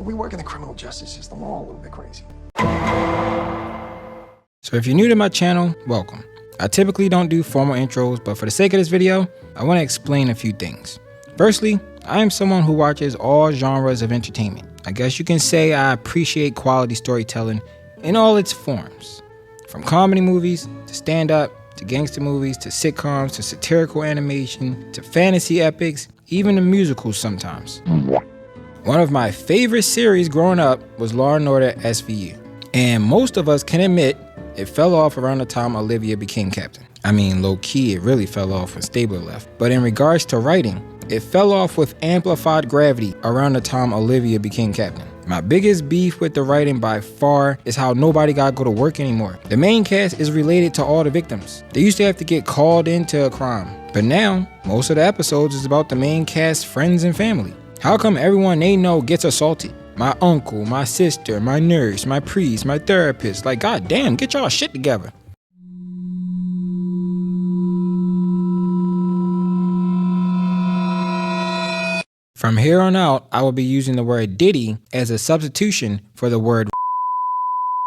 we work in the criminal justice system. We're all a little bit crazy. So if you're new to my channel, welcome. I typically don't do formal intros, but for the sake of this video, I want to explain a few things. Firstly, I am someone who watches all genres of entertainment. I guess you can say I appreciate quality storytelling in all its forms. From comedy movies, to stand-up, to gangster movies, to sitcoms, to satirical animation, to fantasy epics, even the musicals sometimes. One of my favorite series growing up was Law&order SVU. And most of us can admit it fell off around the time Olivia became captain. I mean, low-key, it really fell off when Stabler left. But in regards to writing, it fell off with amplified gravity around the time Olivia became captain. My biggest beef with the writing by far is how nobody got to go to work anymore. The main cast is related to all the victims. They used to have to get called into a crime. But now, most of the episodes is about the main cast's friends and family. How come everyone they know gets assaulted? My uncle, my sister, my nurse, my priest, my therapist. Like, goddamn, get y'all shit together. From here on out, I will be using the word Diddy as a substitution for the word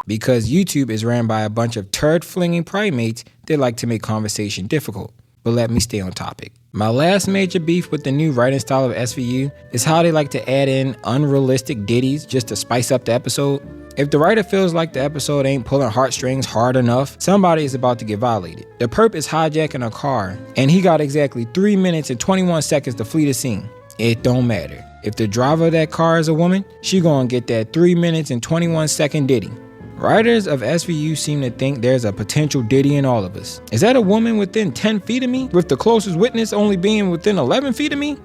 because YouTube is ran by a bunch of turd-flinging primates that like to make conversation difficult. But let me stay on topic. My last major beef with the new writing style of SVU is how they like to add in unrealistic ditties just to spice up the episode. If the writer feels like the episode ain't pulling heartstrings hard enough, somebody is about to get violated. The perp is hijacking a car, and he got exactly 3 minutes and 21 seconds to flee the scene. It don't matter. If the driver of that car is a woman, she gonna get that 3 minutes and 21 second ditty. Writers of SVU seem to think there's a potential Diddy in all of us. Is that a woman within 10 feet of me, with the closest witness only being within 11 feet of me?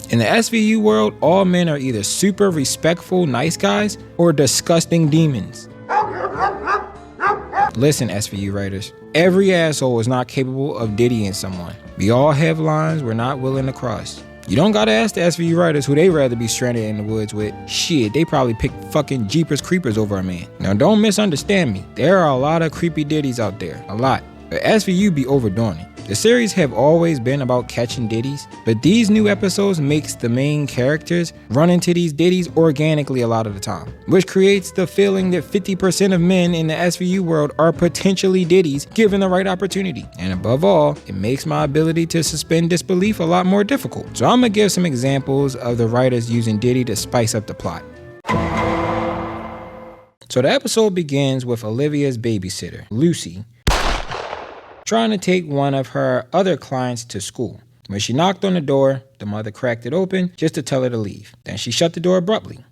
In the SVU world, all men are either super respectful, nice guys, or disgusting demons. Listen, SVU writers, every asshole is not capable of Diddying someone. We all have lines we're not willing to cross. You don't gotta ask the SVU writers who they rather be stranded in the woods with. Shit, they probably pick fucking Jeepers Creepers over a man. Now don't misunderstand me. There are a lot of creepy ditties out there, a lot. But SVU be overdoing it. The series have always been about catching ditties, but these new episodes makes the main characters run into these ditties organically a lot of the time, which creates the feeling that 50% of men in the SVU world are potentially ditties given the right opportunity. And above all, it makes my ability to suspend disbelief a lot more difficult. So I'm gonna give some examples of the writers using ditty to spice up the plot. So the episode begins with Olivia's babysitter, Lucy, trying to take one of her other clients to school. When she knocked on the door, the mother cracked it open just to tell her to leave. Then she shut the door abruptly.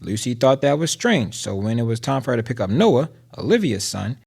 Lucy thought that was strange, so when it was time for her to pick up Noah, Olivia's son,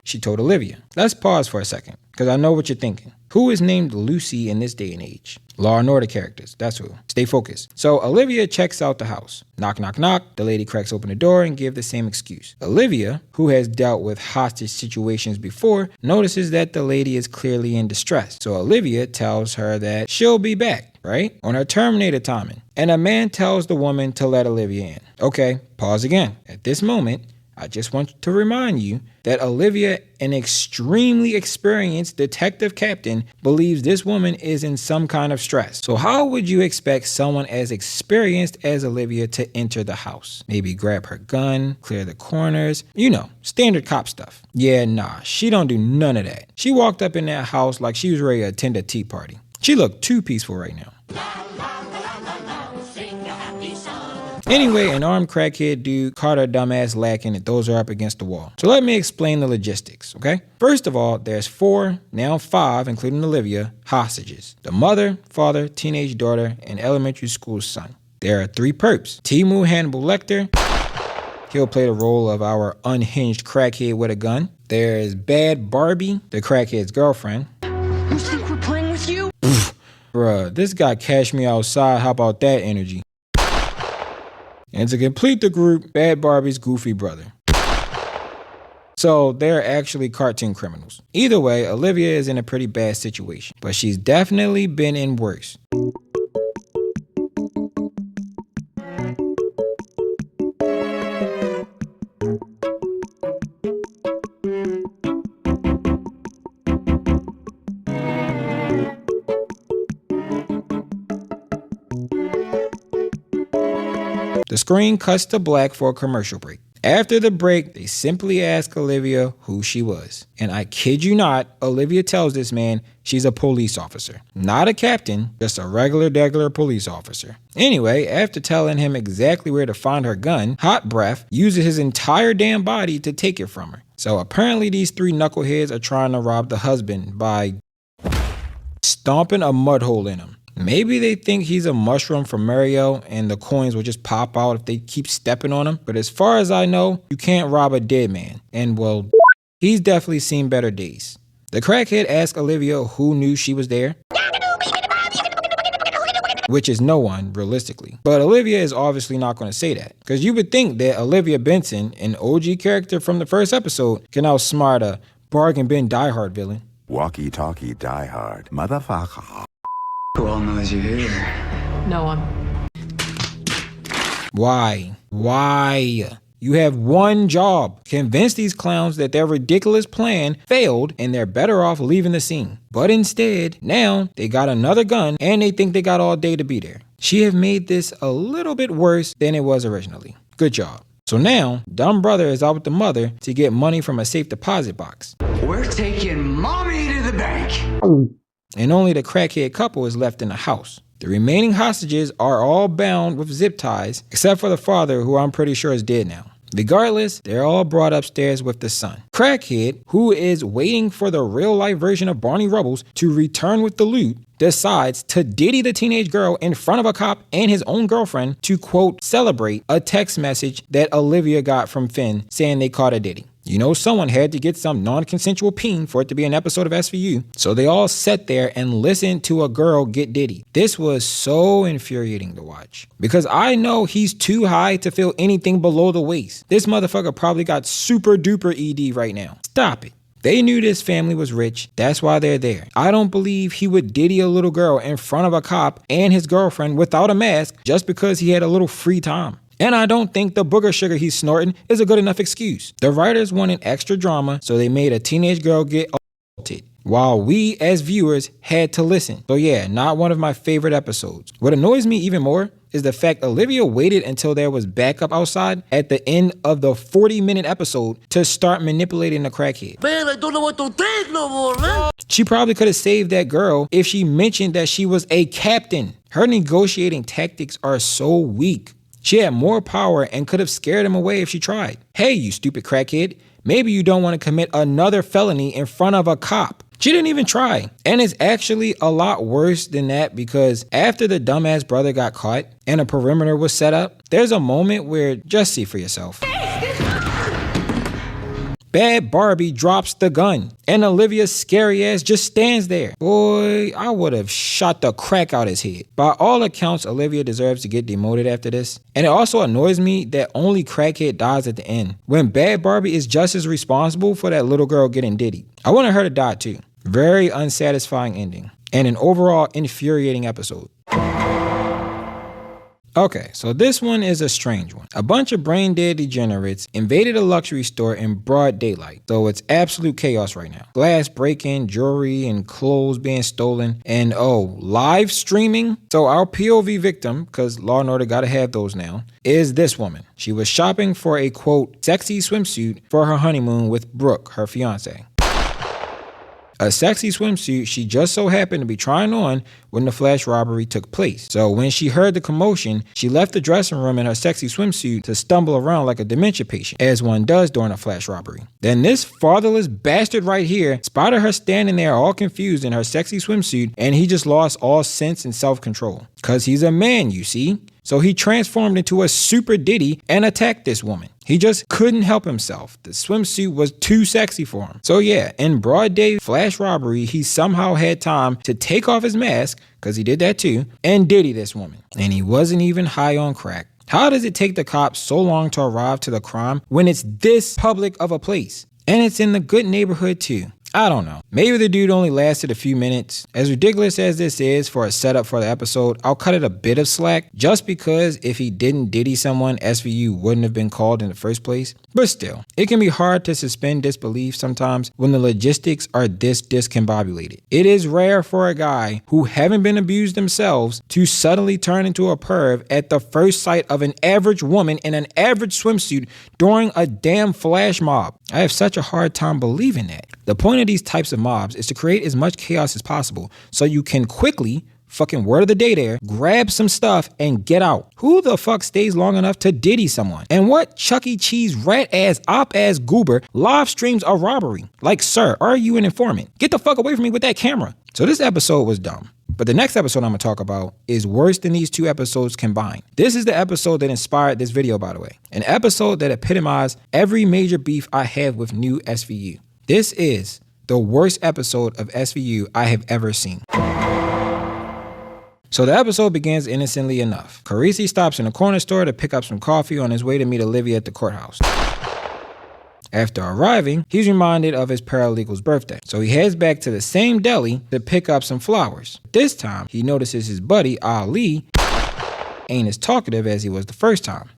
she told Olivia. Let's pause for a second, because I know what you're thinking. Who is named Lucy in this day and age? Law and Order characters, that's who. Stay focused. So Olivia checks out the house. Knock, knock, knock. The lady cracks open the door and gives the same excuse. Olivia, who has dealt with hostage situations before, notices that the lady is clearly in distress. So Olivia tells her that she'll be back, right? On her Terminator timing. And a man tells the woman to let Olivia in. Okay, pause again. At this moment, I just want to remind you that Olivia, an extremely experienced detective captain, believes this woman is in some kind of stress. So how would you expect someone as experienced as Olivia to enter the house? Maybe grab her gun, clear the corners, you know, standard cop stuff. Yeah, nah, she don't do none of that. She walked up in that house like she was ready to attend a tea party. She looked too peaceful right now. Anyway, an armed crackhead dude caught her dumbass lacking and throws her up against the wall. So let me explain the logistics, okay? First of all, there's 4, now 5, including Olivia, hostages. The mother, father, teenage daughter, and elementary school son. There are 3 perps. Timu Hannibal Lecter, he'll play the role of our unhinged crackhead with a gun. There's Bad Barbie, the crackhead's girlfriend. You think we're playing with you? Bruh, this guy cashed me outside, how about that energy? And to complete the group, Bad Barbie's goofy brother. So they're actually cartoon criminals. Either way, Olivia is in a pretty bad situation, but she's definitely been in worse. The screen cuts to black for a commercial break. After the break, they simply ask Olivia who she was. And I kid you not, Olivia tells this man she's a police officer. Not a captain, just a regular police officer. Anyway, after telling him exactly where to find her gun, Hot Breath uses his entire damn body to take it from her. So apparently these three knuckleheads are trying to rob the husband by stomping a mud hole in him. Maybe they think he's a mushroom from Mario and the coins will just pop out if they keep stepping on him. But as far as I know, you can't rob a dead man. And well, he's definitely seen better days. The crackhead asked Olivia who knew she was there, which is no one, realistically. But Olivia is obviously not going to say that, because you would think that Olivia Benson, an OG character from the first episode, can outsmart a bargain bin diehard villain. Walkie-talkie diehard, motherfucker. Who all knows you're here? No one. Why? You have one job. Convince these clowns that their ridiculous plan failed and they're better off leaving the scene. But instead, now they got another gun and they think they got all day to be there. She have made this a little bit worse than it was originally. Good job. So now, dumb brother is out with the mother to get money from a safe deposit box. We're taking mommy to the bank. And only the crackhead couple is left in the house. The remaining hostages are all bound with zip ties, except for the father, who I'm pretty sure is dead now. Regardless, they're all brought upstairs with the son. Crackhead, who is waiting for the real-life version of Barney Rubbles to return with the loot, decides to diddy the teenage girl in front of a cop and his own girlfriend to, quote, celebrate a text message that Olivia got from Finn saying they caught a diddy. You know, someone had to get some non-consensual peen for it to be an episode of SVU. So they all sat there and listened to a girl get diddy. This was so infuriating to watch, because I know he's too high to feel anything below the waist. This motherfucker probably got super duper ED right now. Stop it. They knew this family was rich. That's why they're there. I don't believe he would diddy a little girl in front of a cop and his girlfriend without a mask just because he had a little free time. And I don't think the booger sugar he's snorting is a good enough excuse. The writers wanted extra drama, so they made a teenage girl get assaulted, while we as viewers had to listen. So yeah, not one of my favorite episodes. What annoys me even more is the fact Olivia waited until there was backup outside at the end of the 40-minute episode to start manipulating the crackhead. Man, I don't know what to think no more, man. She probably could have saved that girl if she mentioned that she was a captain. Her negotiating tactics are so weak. She had more power and could have scared him away if she tried. Hey, you stupid crackhead, maybe you don't want to commit another felony in front of a cop. She didn't even try. And it's actually a lot worse than that, because after the dumbass brother got caught and a perimeter was set up, there's a moment where, just see for yourself. Bad Barbie drops the gun and Olivia's scary ass just stands there. Boy, I would have shot the crack out his head. By all accounts, Olivia deserves to get demoted after this. And it also annoys me that only crackhead dies at the end, when Bad Barbie is just as responsible for that little girl getting diddy. I wanted her to die too. Very unsatisfying ending and an overall infuriating episode. Okay, so this one is a strange one. A bunch of brain-dead degenerates invaded a luxury store in broad daylight, so it's absolute chaos right now. Glass break-in, jewelry, and clothes being stolen, and live streaming? So our POV victim, because Law & Order gotta have those now, is this woman. She was shopping for a, quote, sexy swimsuit for her honeymoon with Brooke, her fiance. A sexy swimsuit she just so happened to be trying on when the flash robbery took place. So when she heard the commotion, she left the dressing room in her sexy swimsuit to stumble around like a dementia patient, as one does during a flash robbery. Then this fatherless bastard right here spotted her standing there all confused in her sexy swimsuit, and he just lost all sense and self-control. Cause he's a man, you see. So he transformed into a super diddy and attacked this woman. He just couldn't help himself. The swimsuit was too sexy for him. So yeah, in broad day flash robbery, he somehow had time to take off his mask, because he did that too, and diddy this woman. And he wasn't even high on crack. How does it take the cops so long to arrive to the crime when it's this public of a place? And it's in the good neighborhood too. I don't know. Maybe the dude only lasted a few minutes. As ridiculous as this is for a setup for the episode, I'll cut it a bit of slack just because if he didn't diddy someone, SVU wouldn't have been called in the first place. But still, it can be hard to suspend disbelief sometimes when the logistics are this discombobulated. It is rare for a guy who haven't been abused themselves to suddenly turn into a perv at the first sight of an average woman in an average swimsuit during a damn flash mob. I have such a hard time believing that. The point of these types of mobs is to create as much chaos as possible so you can quickly, fucking word of the day there, grab some stuff and get out. Who the fuck stays long enough to diddy someone? And what Chuck E. Cheese rat-ass op-ass goober live streams a robbery? Like, sir, are you an informant? Get the fuck away from me with that camera. So this episode was dumb. But the next episode I'm going to talk about is worse than these two episodes combined. This is the episode that inspired this video, by the way. An episode that epitomized every major beef I have with new SVU. This is the worst episode of SVU I have ever seen. So the episode begins innocently enough. Carisi stops in a corner store to pick up some coffee on his way to meet Olivia at the courthouse. After arriving, he's reminded of his paralegal's birthday. So he heads back to the same deli to pick up some flowers. This time, he notices his buddy, Ali, ain't as talkative as he was the first time.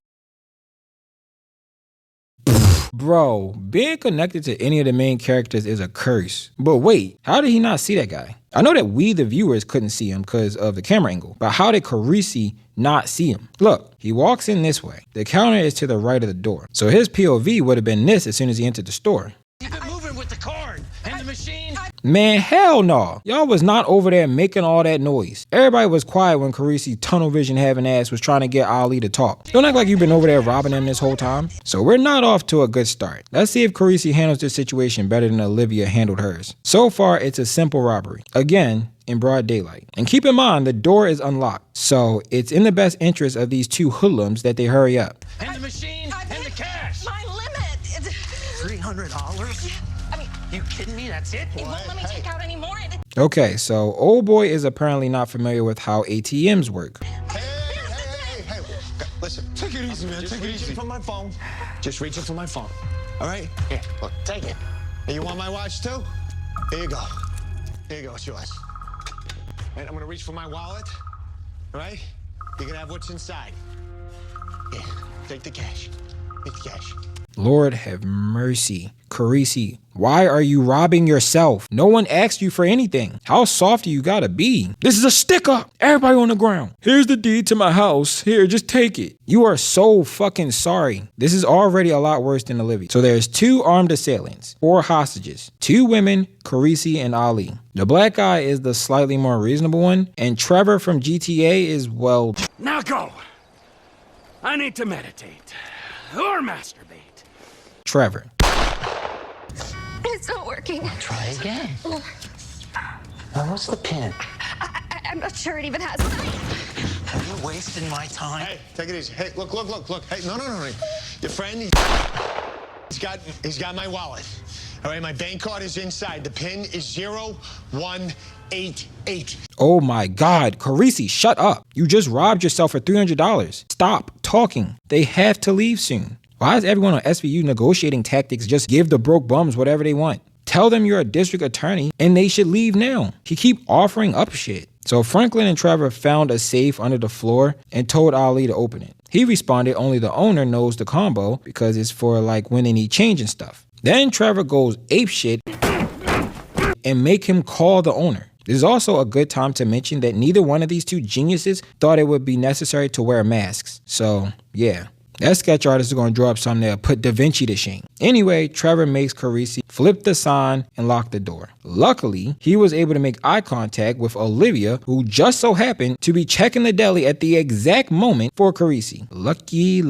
Bro, being connected to any of the main characters is a curse. But wait, how did he not see that guy? I know that we, the viewers, couldn't see him because of the camera angle, but how did Carisi not see him? Look, he walks in this way. The counter is to the right of the door. So his POV would have been this as soon as he entered the store. Keep it moving with the card and the machine. Man, hell no. Y'all was not over there making all that noise. Everybody was quiet when Carisi tunnel vision having ass was trying to get Ali to talk. Don't act like you've been over there robbing him this whole time. So we're not off to a good start. Let's see if Carisi handles this situation better than Olivia handled hers. So far, it's a simple robbery. Again, in broad daylight. And keep in mind, the door is unlocked. So it's in the best interest of these two hoodlums that they hurry up. And the machine and the cash. My limit. $300? I mean, You kidding me? That's it? it won't let me take out any more. Okay, so old boy is apparently not familiar with how ATMs work. Hey, listen, take it easy, man, take it easy. From my phone. Just reaching for my phone. All right? Here, look, take it. Hey, you want my watch too? Here you go. Here you go, it's yours. And I'm gonna reach for my wallet. All right? You're gonna have what's inside. Here, take the cash. Take the cash. Lord have mercy. Carisi, why are you robbing yourself? No one asked you for anything. How soft do you gotta be? This is a stick up. Everybody on the ground. Here's the deed to my house. Here, just take it. You are so fucking sorry. This is already a lot worse than Olivia. So there's 2 armed assailants, 4 hostages, 2 women, Carisi and Ali. The black guy is the slightly more reasonable one, and Trevor from GTA is, well... Now go. I need to meditate. Or masturbate. Trevor. It's not working. Try again. Now, what's the pin? I'm not sure it even has. Are you wasting my time? Hey, take it easy. Hey, look. Hey, no. Your friend, he's got my wallet. All right, my bank card is inside. The pin is 0188. Oh my God, Carisi, shut up. You just robbed yourself for $300. Stop talking. They have to leave soon. Why is everyone on SVU negotiating tactics just give the broke bums whatever they want? Tell them you're a district attorney and they should leave now. He keep offering up shit. So Franklin and Trevor found a safe under the floor and told Ali to open it. He responded only the owner knows the combo because it's for like when they need change and stuff. Then Trevor goes apeshit and make him call the owner. This is also a good time to mention that neither one of these two geniuses thought it would be necessary to wear masks. So yeah. That sketch artist is going to draw up something that'll put Da Vinci to shame. Anyway, Trevor makes Carisi flip the sign and lock the door. Luckily, he was able to make eye contact with Olivia, who just so happened to be checking the deli at the exact moment for Carisi. Lucky.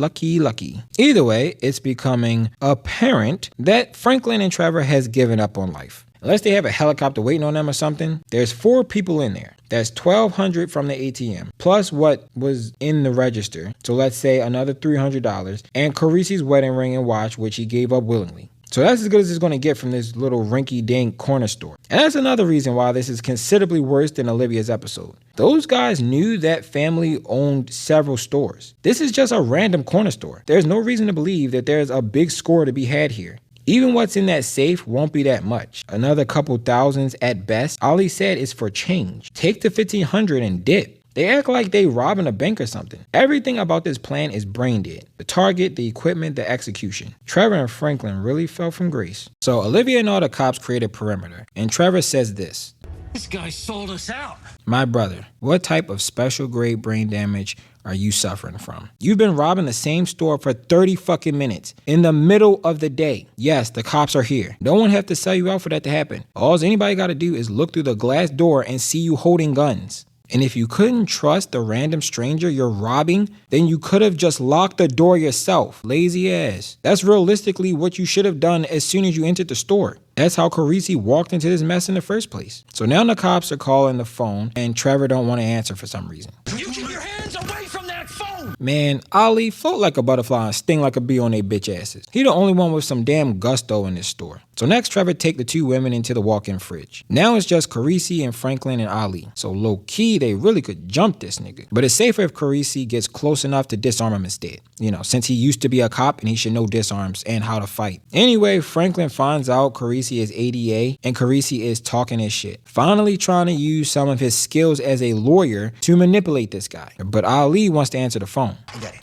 Either way, it's becoming apparent that Franklin and Trevor has given up on life. Unless they have a helicopter waiting on them or something, there's 4 people in there. That's $1,200 from the ATM, plus what was in the register. So let's say another $300, and Carisi's wedding ring and watch, which he gave up willingly. So that's as good as it's going to get from this little rinky-dink corner store. And that's another reason why this is considerably worse than Olivia's episode. Those guys knew that family owned several stores. This is just a random corner store. There's no reason to believe that there's a big score to be had here. Even what's in that safe won't be that much. Another couple thousands at best. Ali said it's for change. Take the 1,500 and dip. They act like they robbing a bank or something. Everything about this plan is brain dead. The target, the equipment, the execution. Trevor and Franklin really fell from grace. So Olivia and all the cops created perimeter, and Trevor says this. This guy sold us out. My brother, what type of special grade brain damage are you suffering from? You've been robbing the same store for 30 fucking minutes in the middle of the day. Yes, the cops are here. No one have to sell you out for that to happen. All anybody got to do is look through the glass door and see you holding guns. And if you couldn't trust the random stranger you're robbing, then you could have just locked the door yourself. Lazy ass. That's realistically what you should have done as soon as you entered the store. That's how Carisi walked into this mess in the first place. So now the cops are calling the phone and Trevor don't want to answer for some reason. You keep your hands away from that phone! Man, Ali, float like a butterfly and sting like a bee on they bitch asses. He the only one with some damn gusto in this store. So next, Trevor take the two women into the walk-in fridge. Now it's just Carisi and Franklin and Ali. So low-key, they really could jump this nigga. But it's safer if Carisi gets close enough to disarm him instead. You know, since he used to be a cop and he should know disarms and how to fight. Anyway, Franklin finds out Carisi is ADA and Carisi is talking his shit. Finally trying to use some of his skills as a lawyer to manipulate this guy. But Ali wants to answer the phone. I got it.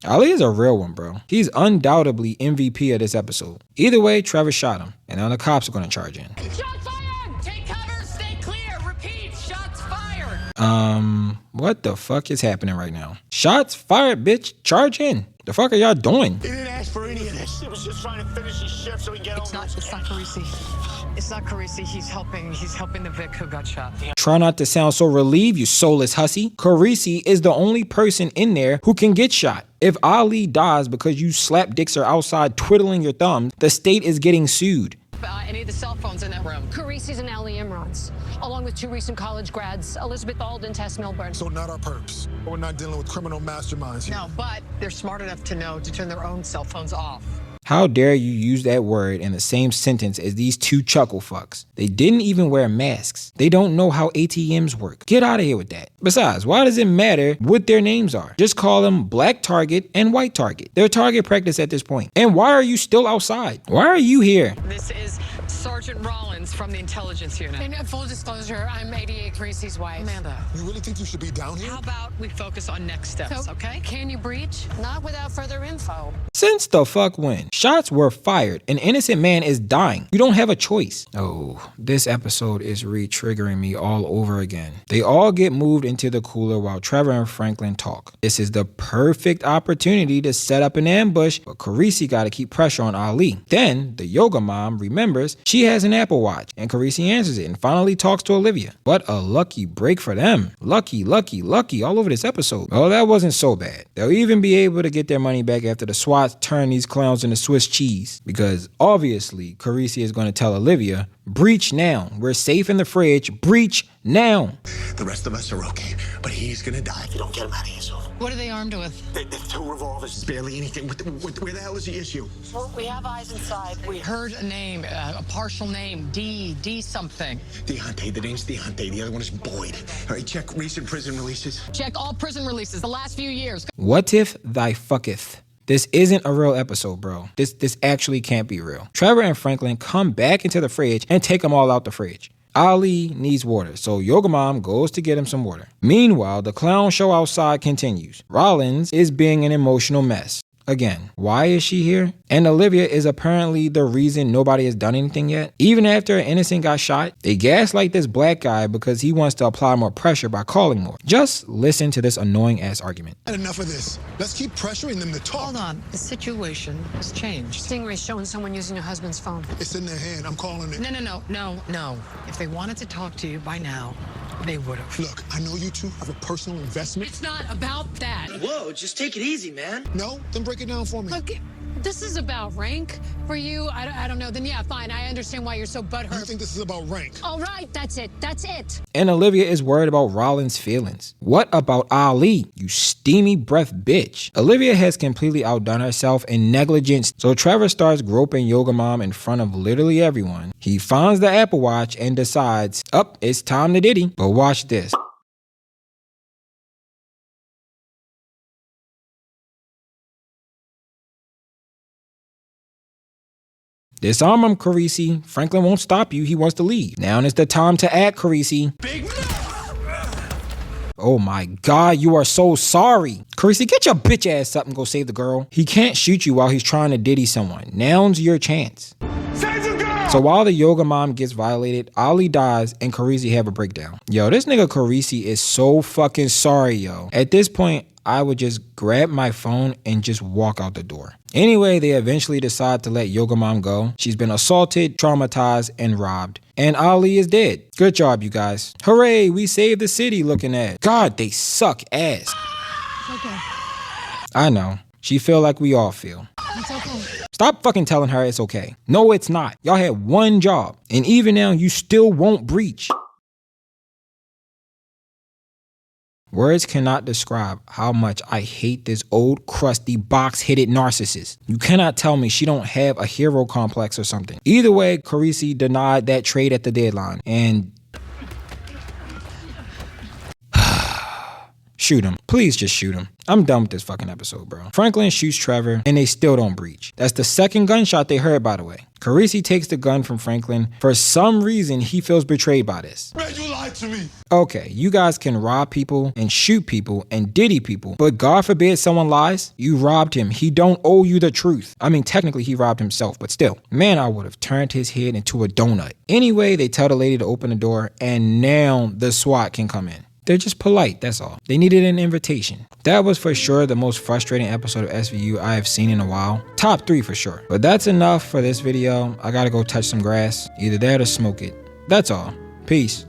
Ali is a real one, bro. He's undoubtedly MVP of this episode. Either way, Trevor shot him, and now the cops are gonna charge in. Shots fired! Take cover, stay clear, repeat, shots fired! What the fuck is happening right now? Shots fired, bitch. Charge in. The fuck are y'all doing? He didn't ask for any of this. He was just trying to finish his shift so he can get It's not Carisi. It's not Carisi. He's helping the Vic who got shot. Try not to sound so relieved, you soulless hussy. Carisi is the only person in there who can get shot. If Ali dies because you slap dicks are outside twiddling your thumbs, the state is getting sued. Any of the cell phones in that room? Carisi's and Ali Imran's, along with two recent college grads, Elizabeth Alden, Tess Milburn. So not our perps. We're not dealing with criminal masterminds here. No, but they're smart enough to know to turn their own cell phones off. How dare you use that word in the same sentence as these two chuckle fucks? They didn't even wear masks. They don't know how ATMs work. Get out of here with that. Besides, why does it matter what their names are? Just call them Black Target and White Target. They're target practice at this point. And why are you still outside? Why are you here? This is Sergeant Rollins from the intelligence unit. In full disclosure, I'm ADA Carisi's wife. Amanda, You really think you should be down here? how about we focus on next steps, So, okay? Can you breach? Not without further info. Since the fuck when? Shots were fired. An innocent man is dying. You don't have a choice. Oh, this episode is re-triggering me all over again. They all get moved into the cooler while Trevor and Franklin talk. This is the perfect opportunity to set up an ambush, but Carisi gotta keep pressure on Ali. Then, the yoga mom remembers she has an Apple Watch, and Carisi answers it and finally talks to Olivia. What a lucky break for them. Lucky, lucky, lucky all over this episode. Oh, that wasn't so bad. They'll even be able to get their money back after the SWAT turn these clowns into Swiss cheese. Because obviously, Carisi is going to tell Olivia, breach now. We're safe in the fridge. Breach now. The rest of us are okay, but he's gonna die if you don't get him out of here soon. What are they armed with? They're two revolvers. It's barely anything. Where the hell is the issue? We have eyes inside. We heard a name, a partial name, D something. Deontay. The name's Deontay. The other one is Boyd. All right, check recent prison releases. Check all prison releases the last few years. What if thy fucketh? This isn't a real episode, bro. This actually can't be real. Trevor and Franklin come back into the fridge and take them all out the fridge. Ali needs water, so Yoga Mom goes to get him some water. Meanwhile, the clown show outside continues. Rollins is being an emotional mess. Again, why is she here? And Olivia is apparently the reason nobody has done anything yet. Even after an innocent got shot, they gaslight this black guy because he wants to apply more pressure by calling more. Just listen to this annoying ass argument. Enough of this. Let's keep pressuring them to talk. Hold on, the situation has changed. Stingray's showing someone using your husband's phone. It's in their hand. I'm calling it. No. If they wanted to talk to you by now, they would have. Look, I know you two have a personal investment. It's not about that. Whoa, just take it easy, man. No? Then break it down for me. Look, this is about rank for you. I don't know. Then yeah, fine. I understand why you're so You butthurt. think this is about rank? All right, that's it. That's it. And Olivia is worried about Rollins' feelings. What about Ali, you steamy breath bitch? Olivia has completely outdone herself in negligence, so Trevor starts groping Yoga Mom in front of literally everyone. He finds the Apple Watch and decides, it's time to diddy. But watch this. Disarm him, Carisi. Franklin won't stop you. He wants to leave. Now is the time to act, Carisi. Oh my God, you are so sorry. Carisi, get your bitch ass up and go save the girl. He can't shoot you while he's trying to diddy someone. Now's your chance. Save the girl! So while the yoga mom gets violated, Ali dies and Carisi have a breakdown. Yo, this nigga Carisi is so fucking sorry, yo. At this point, I would just grab my phone and just walk out the door. Anyway, they eventually decide to let Yoga Mom go. She's been assaulted, traumatized, and robbed. And Ali is dead. Good job, you guys. Hooray, we saved the city looking at. God, they suck ass. Okay. I know. She feel like we all feel. It's okay. Stop fucking telling her it's okay. No, it's not. Y'all had one job. And even now, you still won't breach. Words cannot describe how much I hate this old, crusty, box-headed narcissist. You cannot tell me she don't have a hero complex or something. Either way, Carisi denied that trade at the deadline, and shoot him. Please just shoot him. I'm done with this fucking episode, bro. Franklin shoots Trevor, and they still don't breach. That's the second gunshot they heard, by the way. Carisi takes the gun from Franklin. For some reason, he feels betrayed by this. Man, you lied to me. Okay, you guys can rob people and shoot people and diddy people, but God forbid someone lies. You robbed him. He don't owe you the truth. I mean, technically he robbed himself, but still. Man, I would have turned his head into a donut. Anyway, they tell the lady to open the door, and now the SWAT can come in. They're just polite, that's all. They needed an invitation. That was for sure the most frustrating episode of SVU I have seen in a while. Top 3 for sure. But that's enough for this video. I gotta go touch some grass. Either that or smoke it. That's all. Peace.